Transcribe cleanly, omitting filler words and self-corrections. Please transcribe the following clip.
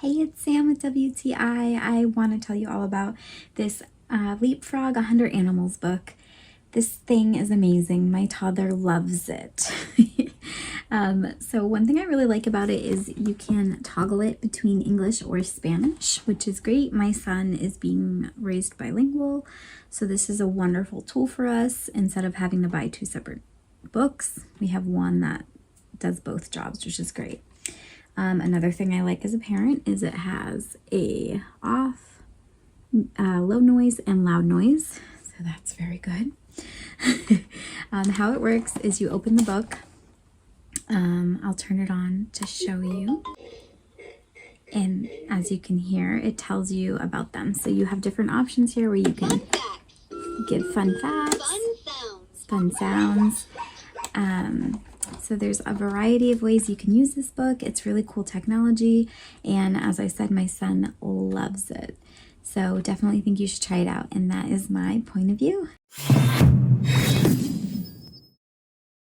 Hey, it's Sam with WTI. I want to tell you all about this LeapFrog 100 Animals book. This thing is amazing. My toddler loves it. So one thing I really like about it is you can toggle it between English or Spanish, which is great. My son is being raised bilingual, so this is a wonderful tool for us. Instead of having to buy two separate books, we have one that does both jobs, which is great. Another thing I like as a parent is it has a off, low noise and loud noise, so that's very good. How it works is you open the book. I'll turn it on to show you, and as you can hear, it tells you about them. So you have different options here where you can give fun facts, fun sounds. So there's a variety of ways you can use this book. It's really cool technology, and as I said, my son loves it. So definitely think you should try it out, and that is my point of view.